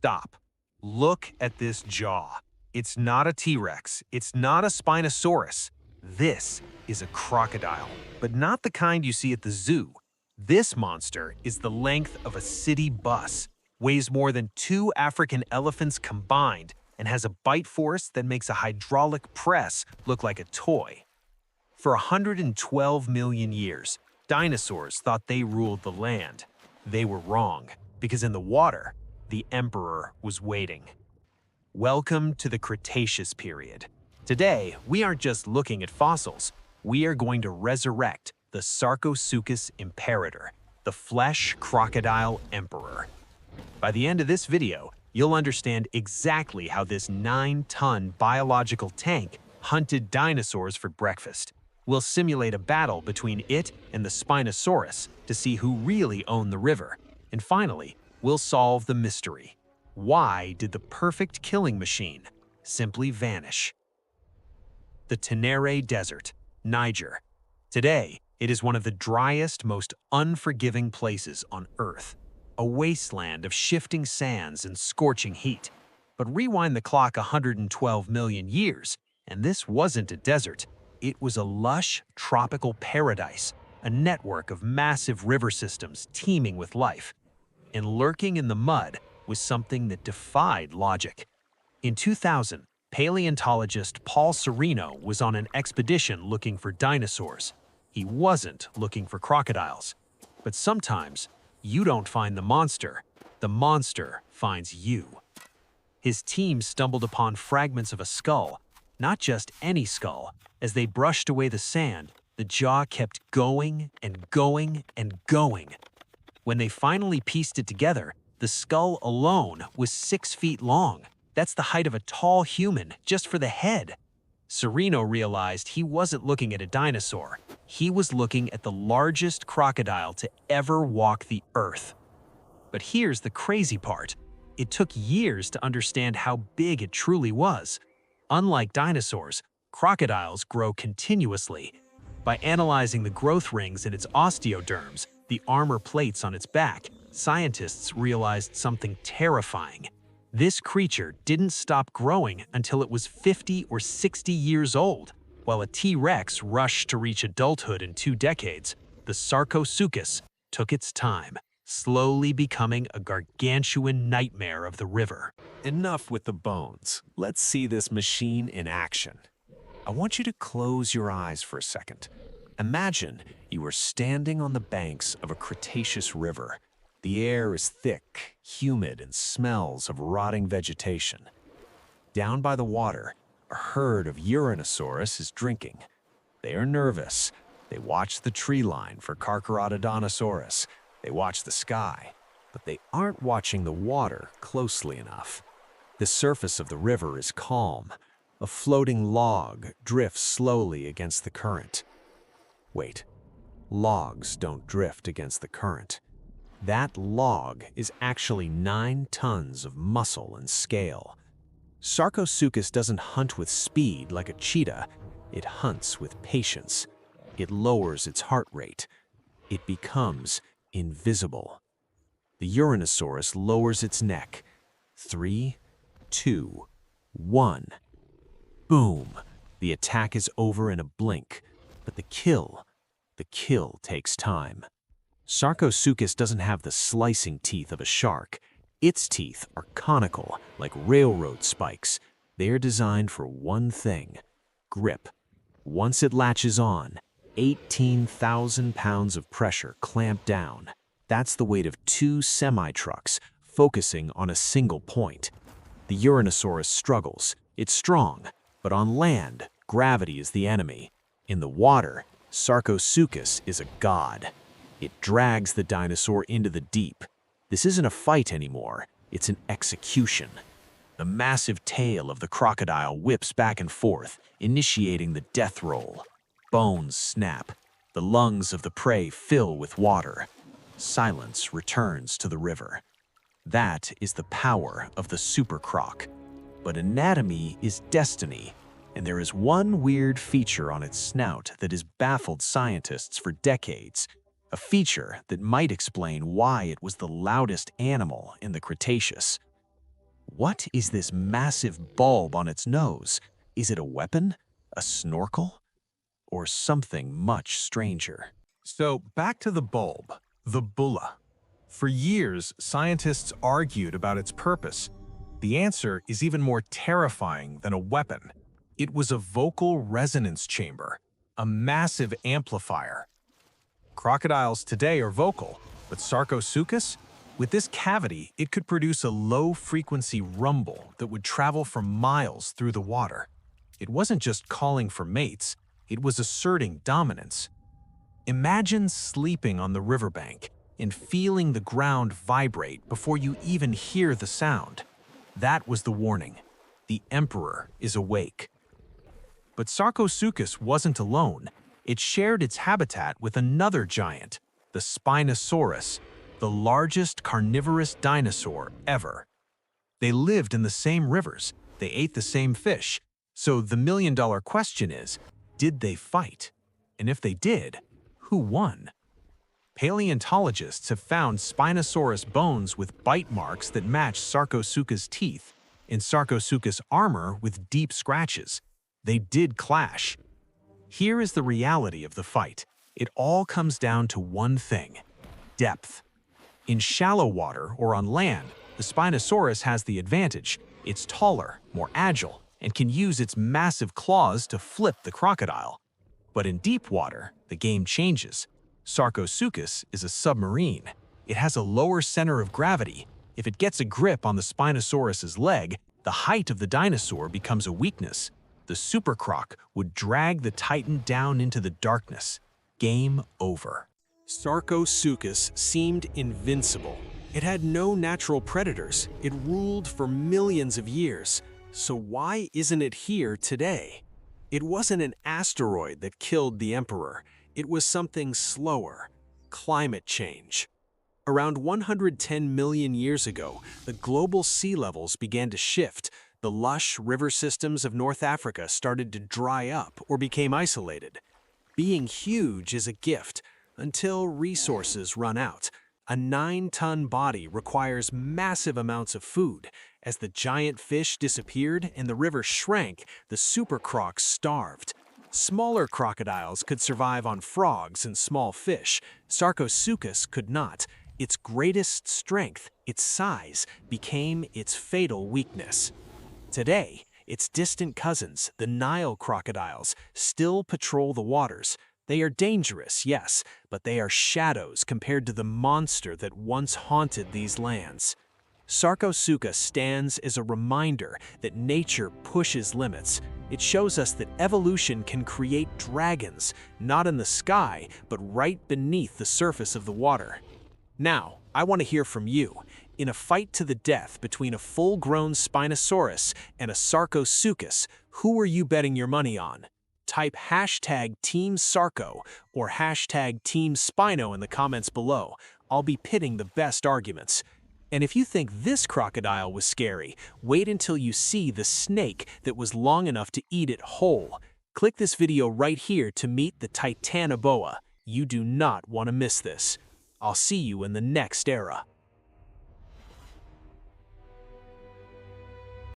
stop. Look at this jaw. It's not a T-Rex. It's not a Spinosaurus. This is a crocodile, but not the kind you see at the zoo. This monster is the length of a city bus, weighs more than 2 African elephants combined, and has a bite force that makes a hydraulic press look like a toy. For 112 million years, dinosaurs thought they ruled the land. They were wrong, because in the water, the emperor was waiting. Welcome to the Cretaceous period. Today, we aren't just looking at fossils. We are going to resurrect the Sarcosuchus imperator, the flesh crocodile emperor. By the end of this video, you'll understand exactly how this 9-ton biological tank hunted dinosaurs for breakfast. We'll simulate a battle between it and the Spinosaurus to see who really owned the river. And finally, we'll solve the mystery. Why did the perfect killing machine simply vanish? The Tenere Desert, Niger. Today, it is one of the driest, most unforgiving places on Earth. A wasteland of shifting sands and scorching heat. But rewind the clock 112 million years, and this wasn't a desert. It was a lush, tropical paradise, a network of massive river systems teeming with life. And lurking in the mud was something that defied logic. In 2000, paleontologist Paul Sereno was on an expedition looking for dinosaurs. He wasn't looking for crocodiles. But sometimes, you don't find the monster finds you. His team stumbled upon fragments of a skull, not just any skull. As they brushed away the sand, the jaw kept going and going and going. When they finally pieced it together, the skull alone was 6 feet long. That's the height of a tall human, just for the head. Sereno realized he wasn't looking at a dinosaur. He was looking at the largest crocodile to ever walk the earth. But here's the crazy part. It took years to understand how big it truly was. Unlike dinosaurs, crocodiles grow continuously. By analyzing the growth rings in its osteoderms, the armor plates on its back, scientists realized something terrifying. This creature didn't stop growing until it was 50 or 60 years old. While a T-Rex rushed to reach adulthood in 2 decades, the Sarcosuchus took its time, slowly becoming a gargantuan nightmare of the river. Enough with the bones. Let's see this machine in action. I want you to close your eyes for a second. Imagine you are standing on the banks of a Cretaceous river. The air is thick, humid, and smells of rotting vegetation. Down by the water, a herd of Uranosaurus is drinking. They are nervous. They watch the tree line for Carcharodontosaurus. They watch the sky, but they aren't watching the water closely enough. The surface of the river is calm. A floating log drifts slowly against the current. Wait, logs don't drift against the current. That log is actually 9 tons of muscle and scale. Sarcosuchus doesn't hunt with speed like a cheetah. It hunts with patience. It lowers its heart rate. It becomes invisible. The Uranosaurus lowers its neck. 3, 2, 1. Boom! The attack is over in a blink. But the kill takes time. Sarcosuchus doesn't have the slicing teeth of a shark. Its teeth are conical, like railroad spikes. They are designed for one thing: grip. Once it latches on, 18,000 pounds of pressure clamp down. That's the weight of 2 semi-trucks focusing on a single point. The Uranosaurus struggles. It's strong, but on land, gravity is the enemy. In the water, Sarcosuchus is a god. It drags the dinosaur into the deep. This isn't a fight anymore, it's an execution. The massive tail of the crocodile whips back and forth, initiating the death roll. Bones snap. The lungs of the prey fill with water. Silence returns to the river. That is the power of the SuperCroc. But anatomy is destiny, and there is one weird feature on its snout that has baffled scientists for decades. A feature that might explain why it was the loudest animal in the Cretaceous. What is this massive bulb on its nose? Is it a weapon? A snorkel? Or something much stranger? So back to the bulb, the bulla. For years, scientists argued about its purpose. The answer is even more terrifying than a weapon. It was a vocal resonance chamber, a massive amplifier. Crocodiles today are vocal, but Sarcosuchus? With this cavity, it could produce a low-frequency rumble that would travel for miles through the water. It wasn't just calling for mates, it was asserting dominance. Imagine sleeping on the riverbank and feeling the ground vibrate before you even hear the sound. That was the warning. The emperor is awake. But Sarcosuchus wasn't alone. It shared its habitat with another giant, the Spinosaurus, the largest carnivorous dinosaur ever. They lived in the same rivers, they ate the same fish. So the million-dollar question is, did they fight? And if they did, who won? Paleontologists have found Spinosaurus bones with bite marks that match Sarcosuchus' teeth, and Sarcosuchus armor with deep scratches. They did clash. Here is the reality of the fight. It all comes down to one thing: depth. In shallow water or on land, the Spinosaurus has the advantage. It's taller, more agile, and can use its massive claws to flip the crocodile. But in deep water, the game changes. Sarcosuchus is a submarine. It has a lower center of gravity. If it gets a grip on the Spinosaurus's leg, the height of the dinosaur becomes a weakness. The SuperCroc would drag the titan down into the darkness. Game over. Sarcosuchus seemed invincible. It had no natural predators. It ruled for millions of years. So why isn't it here today? It wasn't an asteroid that killed the emperor. It was something slower: climate change. Around 110 million years ago, the global sea levels began to shift. The lush river systems of North Africa started to dry up or became isolated. Being huge is a gift until resources run out. A 9-ton body requires massive amounts of food. As the giant fish disappeared and the river shrank, the SuperCrocs starved. Smaller crocodiles could survive on frogs and small fish. Sarcosuchus could not. Its greatest strength, its size, became its fatal weakness. Today, its distant cousins, the Nile crocodiles, still patrol the waters. They are dangerous, yes, but they are shadows compared to the monster that once haunted these lands. Sarcosuchus stands as a reminder that nature pushes limits. It shows us that evolution can create dragons, not in the sky, but right beneath the surface of the water. Now, I want to hear from you. In a fight to the death between a full-grown Spinosaurus and a Sarcosuchus, who are you betting your money on? Type #TeamSarco or #TeamSpino in the comments below. I'll be pitting the best arguments. And if you think this crocodile was scary, wait until you see the snake that was long enough to eat it whole. Click this video right here to meet the Titanoboa. You do not want to miss this. I'll see you in the next era.